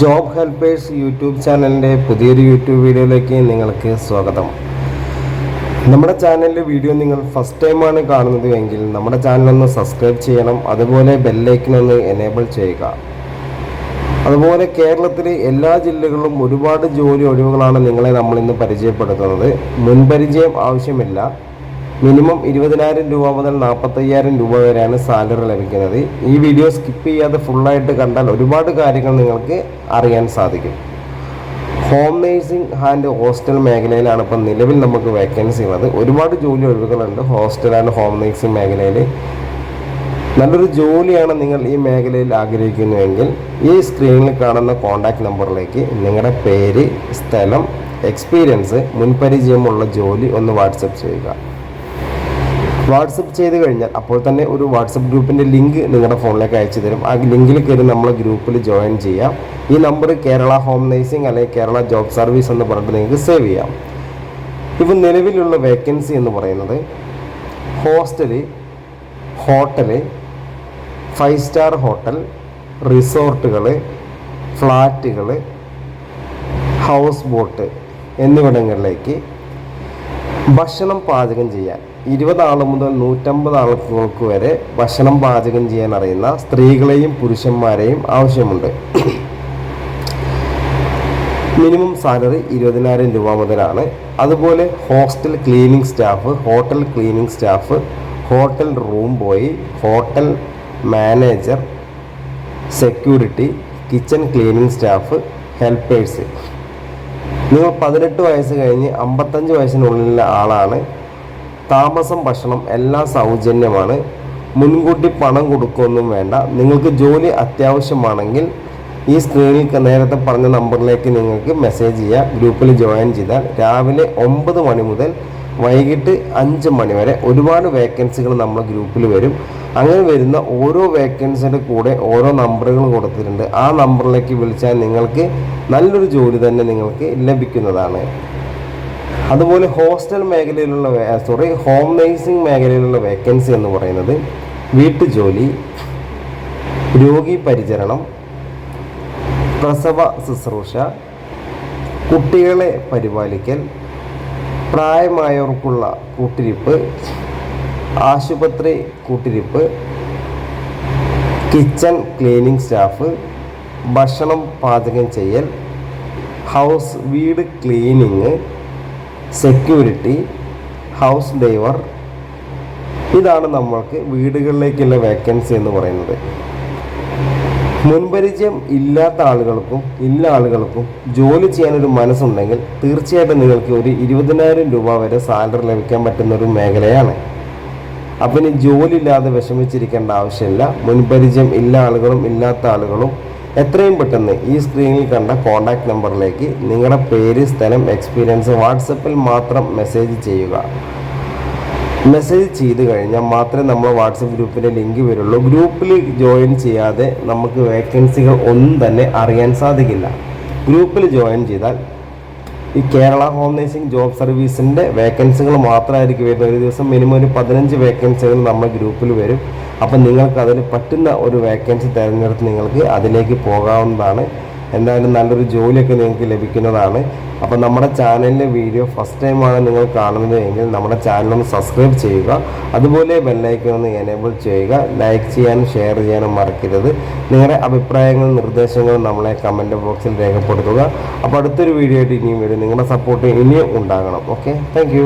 Job helpers YouTube ചാനലിൻ്റെ പുതിയൊരു YouTube വീഡിയോയിലേക്ക് നിങ്ങൾക്ക് സ്വാഗതം. നമ്മുടെ ചാനലിലെ വീഡിയോ നിങ്ങൾ ഫസ്റ്റ് ടൈമാണ് കാണുന്നത് എങ്കിൽ നമ്മുടെ ചാനലൊന്ന് സബ്സ്ക്രൈബ് ചെയ്യണം. അതുപോലെ ബെല്ലൈക്കനൊന്ന് എനേബിൾ ചെയ്യുക. അതുപോലെ കേരളത്തിലെ എല്ലാ ജില്ലകളിലും ഒരുപാട് ജോലി ഒഴിവുകളാണ് നമ്മളിന്ന് പരിചയപ്പെടുത്തുന്നത്. മുൻപരിചയം ആവശ്യമില്ല. മിനിമം 20,000 രൂപ മുതൽ 45,000 രൂപ വരെയാണ് സാലറി ലഭിക്കുന്നത്. ഈ വീഡിയോ സ്കിപ്പ് ചെയ്യാതെ ഫുള്ളായിട്ട് കണ്ടാൽ ഒരുപാട് കാര്യങ്ങൾ നിങ്ങൾക്ക് അറിയാൻ സാധിക്കും. ഹോം നേഴ്സിംഗ് ആൻഡ് ഹോസ്റ്റൽ മേഖലയിലാണ് ഇപ്പം നിലവിൽ നമുക്ക് വേക്കൻസി ഉള്ളത്. ഒരുപാട് ജോലി ഒഴിവുകളുണ്ട് ഹോസ്റ്റൽ ആൻഡ് ഹോം നേഴ്സിംഗ് മേഖലയിൽ. നല്ലൊരു ജോലിയാണ് നിങ്ങൾ ഈ മേഖലയിൽ ആഗ്രഹിക്കുന്നുവെങ്കിൽ ഈ സ്ക്രീനിൽ കാണുന്ന കോൺടാക്റ്റ് നമ്പറിലേക്ക് നിങ്ങളുടെ പേര്, സ്ഥലം, എക്സ്പീരിയൻസ്, മുൻപരിചയമുള്ള ജോലി ഒന്ന് വാട്സപ്പ് ചെയ്യുക. വാട്സപ്പ് ചെയ്ത് കഴിഞ്ഞാൽ അപ്പോൾ തന്നെ ഒരു വാട്സപ്പ് ഗ്രൂപ്പിൻ്റെ ലിങ്ക് നിങ്ങളുടെ ഫോണിലേക്ക് അയച്ചു തരും. ആ ലിങ്കിൽ കയറി നമ്മളെ ഗ്രൂപ്പിൽ ജോയിൻ ചെയ്യാം. ഈ നമ്പർ കേരള ഹോം നേഴ്സിംഗ് അല്ലെങ്കിൽ കേരള ജോബ് സർവീസ് എന്ന് പറഞ്ഞിട്ട് നിങ്ങൾക്ക് സേവ് ചെയ്യാം. ഇപ്പം നിലവിലുള്ള വേക്കൻസി എന്ന് പറയുന്നത് ഹോസ്റ്റല്, ഹോട്ടല്, 5 സ്റ്റാർ ഹോട്ടൽ, റിസോർട്ടുകൾ, ഫ്ലാറ്റുകൾ, ഹൗസ് ബോട്ട് എന്നിവിടങ്ങളിലേക്ക് ഭക്ഷണം പാചകം ചെയ്യാൻ 20 ആൾ മുതൽ 150 ആളുകൾക്ക് വരെ ഭക്ഷണം പാചകം ചെയ്യാൻ അറിയുന്ന സ്ത്രീകളെയും പുരുഷന്മാരെയും ആവശ്യമുണ്ട്. മിനിമം സാലറി 20,000 രൂപ മുതലാണ്. അതുപോലെ hostel cleaning staff, hotel cleaning staff, hotel room boy, hotel manager, security, kitchen cleaning staff, helpers. നിങ്ങൾ 18 വയസ്സ് കഴിഞ്ഞ് 55 വയസ്സിനുള്ളിലുള്ള ആളാണ്. താമസം, ഭക്ഷണം എല്ലാം സൗജന്യമാണ്. മുൻകൂട്ടി പണം കൊടുക്കുകയൊന്നും വേണ്ട. നിങ്ങൾക്ക് ജോലി അത്യാവശ്യമാണെങ്കിൽ ഈ സ്ക്രീനിൽ നേരത്തെ പറഞ്ഞ നമ്പറിലേക്ക് നിങ്ങൾക്ക് മെസ്സേജ് ചെയ്യുക. ഗ്രൂപ്പിൽ ജോയിൻ ചെയ്താൽ രാവിലെ 9 മണി മുതൽ വൈകിട്ട് 5 മണി വരെ ഒരുപാട് വേക്കൻസികൾ നമ്മുടെ ഗ്രൂപ്പിൽ വരും. അങ്ങനെ വരുന്ന ഓരോ വേക്കൻസിയുടെ കൂടെ ഓരോ നമ്പറുകൾ കൊടുത്തിട്ടുണ്ട്. ആ നമ്പറിലേക്ക് വിളിച്ചാൽ നിങ്ങൾക്ക് നല്ലൊരു ജോലി തന്നെ നിങ്ങൾക്ക് ലഭിക്കുന്നതാണ്. അതുപോലെ ഹോസ്റ്റൽ മേഖലയിലുള്ള ഹോം നേഴ്സിംഗ് മേഖലയിലുള്ള വേക്കൻസി എന്ന് പറയുന്നത് വീട്ടുജോലി, രോഗി പരിചരണം, പ്രസവ ശുശ്രൂഷ, കുട്ടികളെ പരിപാലിക്കൽ, പ്രായമായവർക്കുള്ള കൂട്ടിരിപ്പ്, ആശുപത്രി കൂട്ടിരിപ്പ്, കിച്ചൺ ക്ലീനിങ് സ്റ്റാഫ്, ഭക്ഷണം പാചകം ചെയ്യൽ, വീട് ക്ലീനിങ്, സെക്യൂരിറ്റി, ഹൗസ് ഡ്രൈവർ. ഇതാണ് നമ്മൾക്ക് വീടുകളിലേക്കുള്ള വേക്കൻസി എന്ന് പറയുന്നത്. മുൻപരിചയം ഇല്ലാത്ത ആളുകൾക്കും ആളുകൾക്കും ജോലി ചെയ്യാനൊരു മനസ്സുണ്ടെങ്കിൽ തീർച്ചയായിട്ടും നിങ്ങൾക്ക് ഒരു 20,000 രൂപ വരെ സാലറി ലഭിക്കാൻ പറ്റുന്ന ഒരു മേഖലയാണ്. അപ്പം ഇനി ജോലി ഇല്ലാതെ വിഷമിച്ചിരിക്കേണ്ട ആവശ്യമില്ല. മുൻപരിചയം ഇല്ലാത്ത ആളുകളും എത്രയും പെട്ടെന്ന് ഈ സ്ക്രീനിൽ കണ്ട കോൺടാക്റ്റ് നമ്പറിലേക്ക് നിങ്ങളുടെ പേര്, സ്ഥലം, എക്സ്പീരിയൻസ് വാട്സപ്പിൽ മാത്രം മെസ്സേജ് ചെയ്യുക. മെസ്സേജ് ചെയ്ത് കഴിഞ്ഞാൽ മാത്രമേ നമ്മൾ വാട്സപ്പ് ഗ്രൂപ്പിൻ്റെ ലിങ്ക് വരുള്ളൂ. ഗ്രൂപ്പിൽ ജോയിൻ ചെയ്യാതെ നമുക്ക് വേക്കൻസികൾ ഒന്നും തന്നെ അറിയാൻ സാധിക്കില്ല. ഗ്രൂപ്പിൽ ജോയിൻ ചെയ്താൽ ഈ കേരള ഹോം നേഴ്സിംഗ് ജോബ് സർവീസിൻ്റെ വേക്കൻസികൾ മാത്രമായിരിക്കും വരുന്നത്. ഒരു ദിവസം മിനിമം ഒരു 15 വേക്കൻസികൾ നമ്മുടെ ഗ്രൂപ്പിൽ വരും. അപ്പം നിങ്ങൾക്ക് അതിന് പറ്റുന്ന ഒരു വേക്കൻസി തിരഞ്ഞെടുത്ത് നിങ്ങൾക്ക് അതിലേക്ക് പോകാവുന്നതാണ്. എന്തായാലും നല്ലൊരു ജോലിയൊക്കെ നിങ്ങൾക്ക് ലഭിക്കുന്നതാണ്. അപ്പം നമ്മുടെ ചാനലിലെ വീഡിയോ ഫസ്റ്റ് ടൈമാണ് നിങ്ങൾ കാണുന്നത് എങ്കിൽ നമ്മുടെ ചാനലൊന്ന് സബ്സ്ക്രൈബ് ചെയ്യുക. അതുപോലെ ബെല്ലൈക്കൺ ഒന്ന് എനേബിൾ ചെയ്യുക. ലൈക്ക് ചെയ്യാനും ഷെയർ ചെയ്യാനും മറക്കരുത്. നിങ്ങളുടെ അഭിപ്രായങ്ങളും നിർദ്ദേശങ്ങളും നമ്മളെ കമൻറ്റ് ബോക്സിൽ രേഖപ്പെടുത്തുക. അപ്പോൾ അടുത്തൊരു വീഡിയോ ആയിട്ട് ഇനിയും വരും. നിങ്ങളുടെ സപ്പോർട്ട് ഇനിയും ഉണ്ടാകണം. Okay, thank